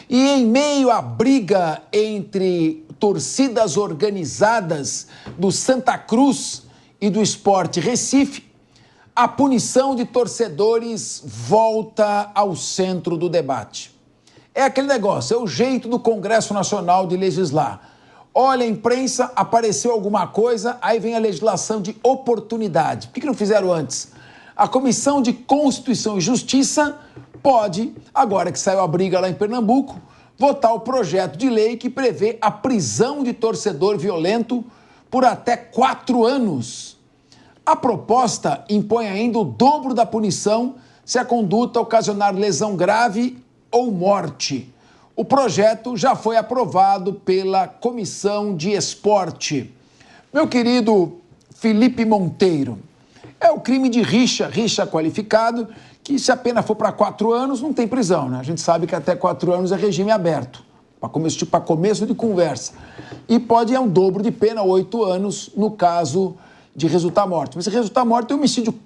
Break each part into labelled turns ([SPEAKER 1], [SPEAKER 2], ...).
[SPEAKER 1] E em meio à briga entre torcidas organizadas do Santa Cruz e do Sport Recife, a punição de torcedores volta ao centro do debate. É aquele negócio, é o jeito do Congresso Nacional de legislar. Olha a imprensa, apareceu alguma coisa, aí vem a legislação de oportunidade. Por que não fizeram antes? A Comissão de Constituição e Justiça pode, agora que saiu a briga lá em Pernambuco, votar o projeto de lei que prevê a prisão de torcedor violento por até 4 anos. A proposta impõe ainda o dobro da punição se a conduta ocasionar lesão grave ou morte. O projeto já foi aprovado pela Comissão de Esporte. Meu querido Felipe Monteiro, é o crime de rixa qualificado, que se a pena for para 4 anos, não tem prisão, né? A gente sabe que até 4 anos é regime aberto, para começo de conversa. E pode ir um dobro de pena, 8 anos, no caso de resultar morte. Mas se resultar morte, tem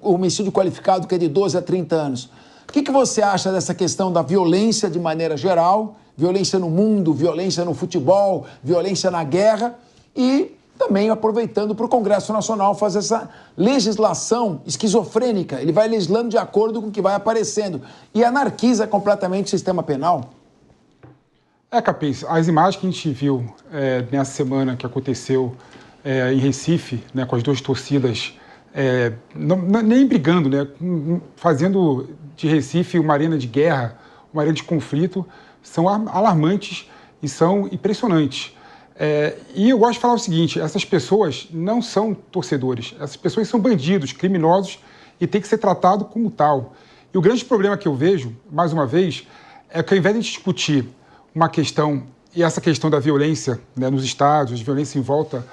[SPEAKER 1] homicídio qualificado, que é de 12 a 30 anos. O que você acha dessa questão da violência de maneira geral, violência no mundo, violência no futebol, violência na guerra e também aproveitando para o Congresso Nacional fazer essa legislação esquizofrênica. Ele vai legislando de acordo com o que vai aparecendo e anarquiza completamente o sistema penal.
[SPEAKER 2] Capês, as imagens que a gente viu nessa semana que aconteceu em Recife, né, com as 2 torcidas nem brigando, né, fazendo de Recife uma arena de guerra, uma arena de conflito, são alarmantes e são impressionantes. E eu gosto de falar o seguinte, essas pessoas não são torcedores, essas pessoas são bandidos, criminosos e têm que ser tratados como tal. E o grande problema que eu vejo, mais uma vez, é que ao invés de discutir uma questão, e essa questão da violência, né, nos estádios, violência em volta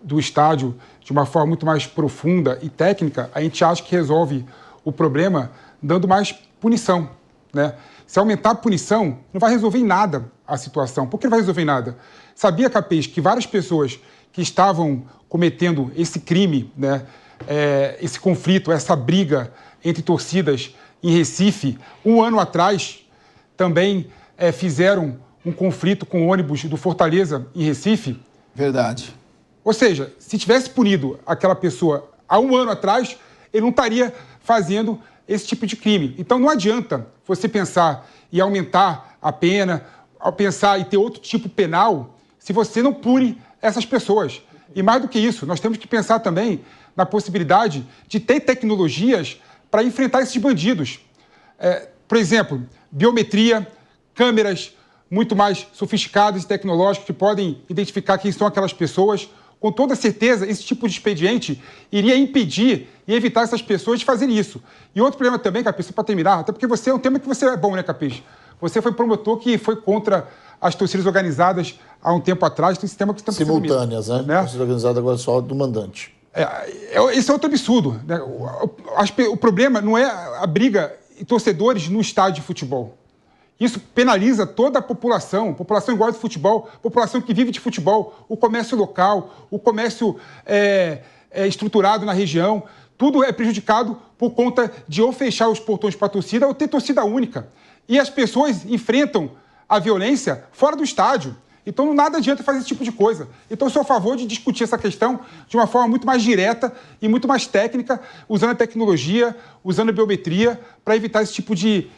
[SPEAKER 2] do estádio de uma forma muito mais profunda e técnica, a gente acha que resolve o problema dando mais punição, né? Se aumentar a punição, não vai resolver em nada a situação. Por que não vai resolver em nada? Sabia, Capês, que várias pessoas que estavam cometendo esse crime, né, esse conflito, essa briga entre torcidas em Recife, 1 ano atrás, também fizeram um conflito com o ônibus do Fortaleza em Recife?
[SPEAKER 1] Verdade.
[SPEAKER 2] Ou seja, se tivesse punido aquela pessoa há 1 ano atrás, ele não estaria fazendo esse tipo de crime. Então não adianta você pensar em aumentar a pena, pensar em ter outro tipo penal, se você não pune essas pessoas. E mais do que isso, nós temos que pensar também na possibilidade de ter tecnologias para enfrentar esses bandidos. Por exemplo, biometria, câmeras muito mais sofisticadas e tecnológicas que podem identificar quem são aquelas pessoas. Com toda certeza, esse tipo de expediente iria impedir e evitar essas pessoas de fazerem isso. E outro problema também, Capês, para terminar, até porque você é um tema que você é bom, né, Capês? Você foi promotor que foi contra as torcidas organizadas há um tempo atrás, tem sistema que está
[SPEAKER 3] simultâneas, né? Torcida organizada agora só do mandante.
[SPEAKER 2] Esse é outro absurdo, né? O problema não é a briga de torcedores no estádio de futebol. Isso penaliza toda a população que gosta de futebol, população que vive de futebol, o comércio local, o comércio estruturado na região. Tudo é prejudicado por conta de ou fechar os portões para a torcida ou ter torcida única. E as pessoas enfrentam a violência fora do estádio. Então, nada adianta fazer esse tipo de coisa. Então, eu sou a favor de discutir essa questão de uma forma muito mais direta e muito mais técnica, usando a tecnologia, usando a biometria, para evitar esse tipo de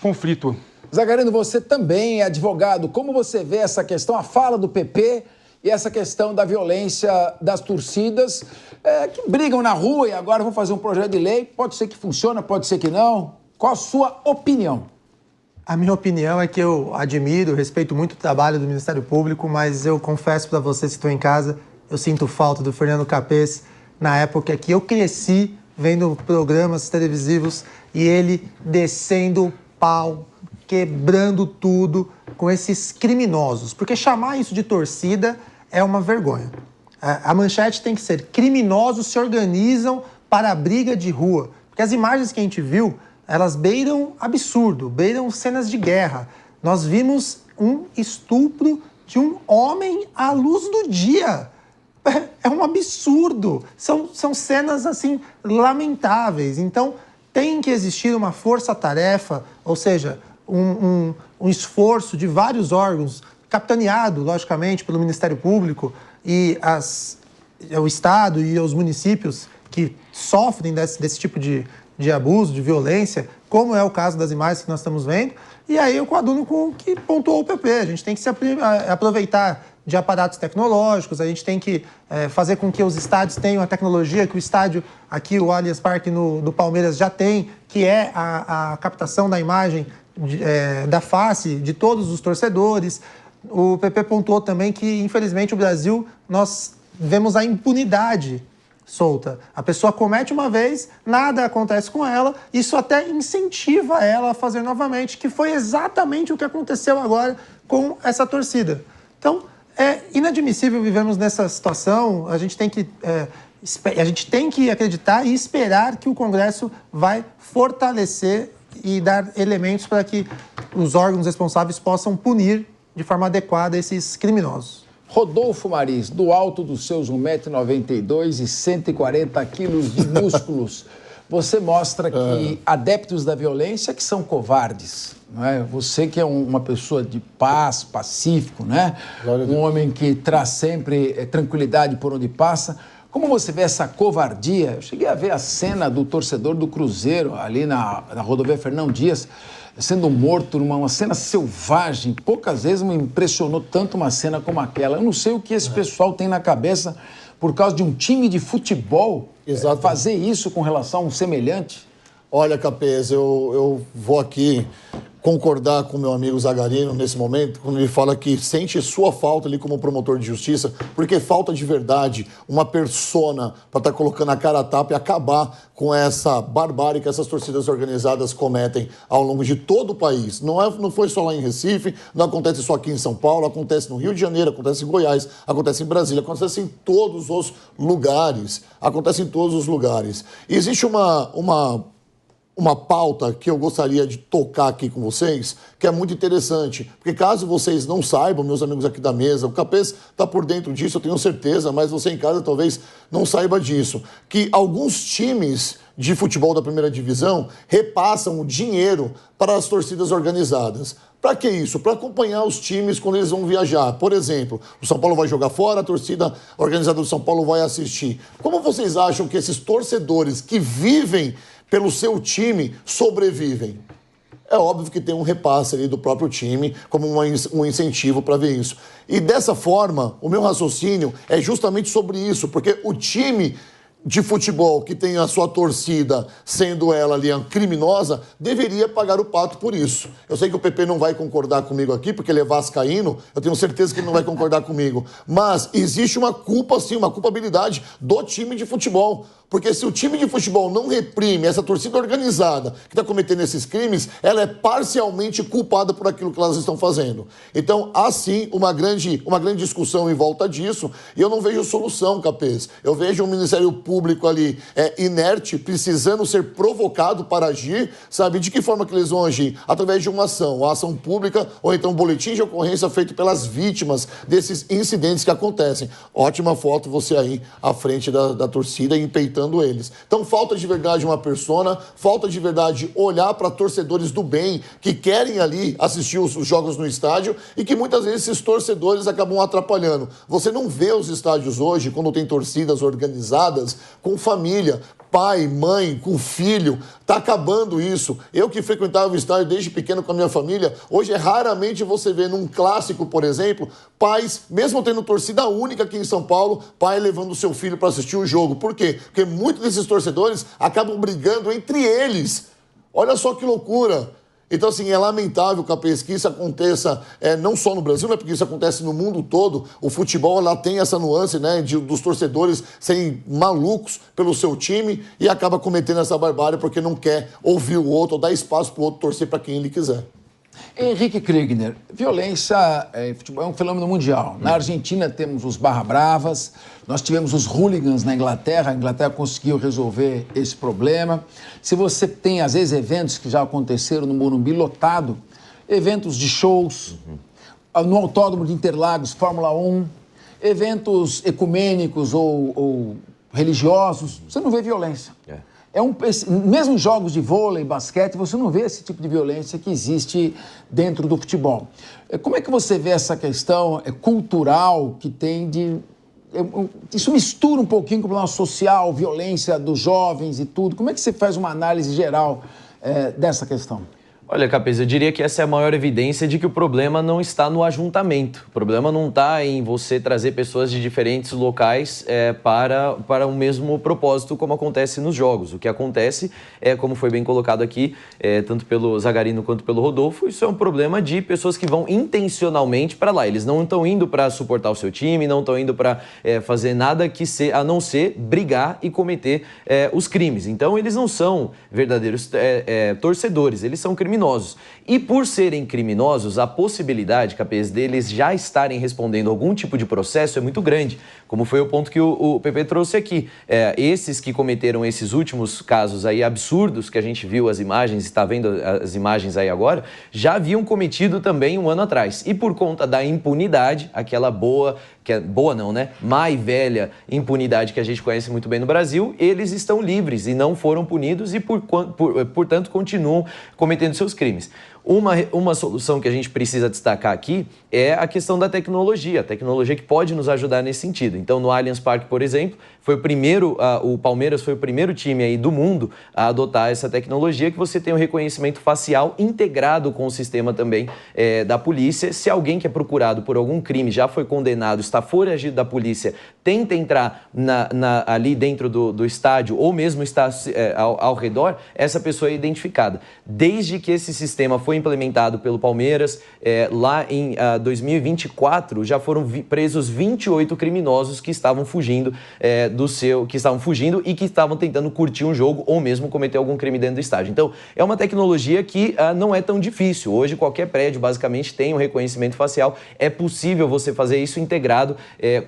[SPEAKER 2] conflito.
[SPEAKER 1] Zagarino, você também é advogado. Como você vê essa questão, a fala do PP e essa questão da violência das torcidas que brigam na rua e agora vão fazer um projeto de lei? Pode ser que funcione, pode ser que não. Qual a sua opinião?
[SPEAKER 4] A minha opinião é que eu admiro, respeito muito o trabalho do Ministério Público, mas eu confesso para você, se estou em casa, eu sinto falta do Fernando Capês na época que eu cresci vendo programas televisivos e ele descendo o pau, quebrando tudo com esses criminosos. Porque chamar isso de torcida é uma vergonha. A manchete tem que ser: criminosos se organizam para a briga de rua. Porque as imagens que a gente viu, elas beiram absurdo, beiram cenas de guerra. Nós vimos um estupro de um homem à luz do dia. É um absurdo. São cenas, assim, lamentáveis. Então, tem que existir uma força-tarefa, ou seja, um esforço de vários órgãos, capitaneado, logicamente, pelo Ministério Público e o Estado e os municípios que sofrem desse tipo de abuso, de violência, como é o caso das imagens que nós estamos vendo. E aí eu coaduno com o que pontuou o PP. A gente tem que se aproveitar de aparatos tecnológicos, a gente tem que fazer com que os estádios tenham a tecnologia que o estádio, aqui o Allianz Parque do Palmeiras já tem, que é a captação da imagem da face de todos os torcedores. O PP pontuou também que, infelizmente, o Brasil, nós vemos a impunidade solta. A pessoa comete uma vez, nada acontece com ela, isso até incentiva ela a fazer novamente, que foi exatamente o que aconteceu agora com essa torcida. Então, é inadmissível vivermos nessa situação, a gente tem que acreditar e esperar que o Congresso vai fortalecer e dar elementos para que os órgãos responsáveis possam punir de forma adequada esses criminosos.
[SPEAKER 1] Rodolfo Maris, do alto dos seus 1,92 m e 140 quilos de músculos, você mostra que adeptos da violência que são covardes, não é? Você que é uma pessoa de paz, pacífico, né? Um homem que traz sempre tranquilidade por onde passa. Como você vê essa covardia? Eu cheguei a ver a cena do torcedor do Cruzeiro ali na rodovia Fernão Dias, sendo morto numa cena selvagem. Poucas vezes me impressionou tanto uma cena como aquela. Eu não sei o que esse pessoal tem na cabeça por causa de um time de futebol fazer isso com relação a um semelhante.
[SPEAKER 3] Olha, Capês, eu vou aqui concordar com meu amigo Zagarino nesse momento, quando ele fala que sente sua falta ali como promotor de justiça, porque falta de verdade uma persona para estar colocando a cara a tapa e acabar com essa barbárie que essas torcidas organizadas cometem ao longo de todo o país. Não foi só lá em Recife, não acontece só aqui em São Paulo, acontece no Rio de Janeiro, acontece em Goiás, acontece em Brasília, acontece em todos os lugares. Acontece em todos os lugares. E existe uma pauta que eu gostaria de tocar aqui com vocês, que é muito interessante, porque caso vocês não saibam, meus amigos aqui da mesa, o Capês está por dentro disso, eu tenho certeza, mas você em casa talvez não saiba disso, que alguns times de futebol da primeira divisão repassam o dinheiro para as torcidas organizadas. Para que isso? Para acompanhar os times quando eles vão viajar. Por exemplo, o São Paulo vai jogar fora, a torcida organizada do São Paulo vai assistir. Como vocês acham que esses torcedores que vivem pelo seu time sobrevivem? É óbvio que tem um repasse ali do próprio time como um incentivo para ver isso. E dessa forma, o meu raciocínio é justamente sobre isso, porque o time de futebol que tem a sua torcida, sendo ela ali criminosa, deveria pagar o pato por isso. Eu sei que o PP não vai concordar comigo aqui, porque ele é vascaíno, eu tenho certeza que ele não vai concordar comigo. Mas existe uma culpa, sim, uma culpabilidade do time de futebol. Porque se o time de futebol não reprime essa torcida organizada que está cometendo esses crimes, ela é parcialmente culpada por aquilo que elas estão fazendo. Então, há sim uma grande discussão em volta disso, e eu não vejo solução, Capês. Eu vejo o Ministério Público ali inerte, precisando ser provocado para agir, sabe? De que forma que eles vão agir? Através de uma ação pública, ou então um boletim de ocorrência feito pelas vítimas desses incidentes que acontecem. Ótima foto você aí à frente da torcida, empeitando eles. Então, falta de verdade uma persona, falta de verdade olhar para torcedores do bem que querem ali assistir os jogos no estádio e que muitas vezes esses torcedores acabam atrapalhando. Você não vê os estádios hoje, quando tem torcidas organizadas, com família, pai, mãe, com filho, tá acabando isso. Eu que frequentava o estádio desde pequeno com a minha família, hoje raramente você vê num clássico, por exemplo, pais, mesmo tendo torcida única aqui em São Paulo, pai levando o seu filho para assistir o jogo. Por quê? Porque muitos desses torcedores acabam brigando entre eles. Olha só que loucura. Então, assim, é lamentável, Capês, que isso aconteça não só no Brasil, né, porque isso acontece no mundo todo. O futebol, ela tem essa nuance, né, dos torcedores serem malucos pelo seu time e acaba cometendo essa barbárie porque não quer ouvir o outro ou dar espaço para o outro torcer para quem ele quiser.
[SPEAKER 1] Henrique Kriegner, violência em futebol é um fenômeno mundial. Na Argentina temos os Barra Bravas, nós tivemos os hooligans na Inglaterra, a Inglaterra conseguiu resolver esse problema. Se você tem, às vezes, eventos que já aconteceram no Morumbi lotado, eventos de shows, no Autódromo de Interlagos, Fórmula 1, eventos ecumênicos ou religiosos, você não vê violência. Mesmo jogos de vôlei, basquete, você não vê esse tipo de violência que existe dentro do futebol. Como é que você vê essa questão cultural que tem de... Isso mistura um pouquinho com o problema social, violência dos jovens e tudo. Como é que você faz uma análise geral dessa questão?
[SPEAKER 5] Olha, Capês, eu diria que essa é a maior evidência de que o problema não está no ajuntamento. O problema não está em você trazer pessoas de diferentes locais para o mesmo propósito, como acontece nos jogos. O que acontece como foi bem colocado aqui, tanto pelo Zagarino quanto pelo Rodolfo, isso é um problema de pessoas que vão intencionalmente para lá. Eles não estão indo para suportar o seu time, não estão indo para fazer nada a não ser brigar e cometer os crimes. Então, eles não são verdadeiros torcedores, eles são criminosos. E por serem criminosos, a possibilidade, Capês, deles já estarem respondendo algum tipo de processo é muito grande, como foi o ponto que o PP trouxe aqui. Esses que cometeram esses últimos casos aí absurdos que a gente viu as imagens, está vendo as imagens aí agora, já haviam cometido também um ano atrás. E por conta da impunidade, aquela boa, que é boa não, né? Má e velha impunidade que a gente conhece muito bem no Brasil, eles estão livres e não foram punidos e, portanto, continuam cometendo seus crimes. Uma solução que a gente precisa destacar aqui é a questão da tecnologia, a tecnologia que pode nos ajudar nesse sentido. Então, no Allianz Parque, por exemplo, o Palmeiras foi o primeiro time aí do mundo a adotar essa tecnologia, que você tem o reconhecimento facial integrado com o sistema também da polícia. Se alguém que é procurado por algum crime, já foi condenado, está foragido da polícia, tenta entrar ali dentro do estádio ou mesmo está ao redor, essa pessoa é identificada. Desde que esse sistema foi implementado pelo Palmeiras, lá em 2024, já foram presos 28 criminosos que estavam fugindo e que estavam tentando curtir um jogo ou mesmo cometer algum crime dentro do estádio. Então, é uma tecnologia que não é tão difícil. Hoje, qualquer prédio, basicamente, tem um reconhecimento facial. É possível você fazer isso integrado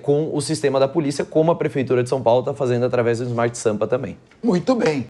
[SPEAKER 5] com o sistema da polícia, como a Prefeitura de São Paulo está fazendo através do Smart Sampa também.
[SPEAKER 1] Muito bem.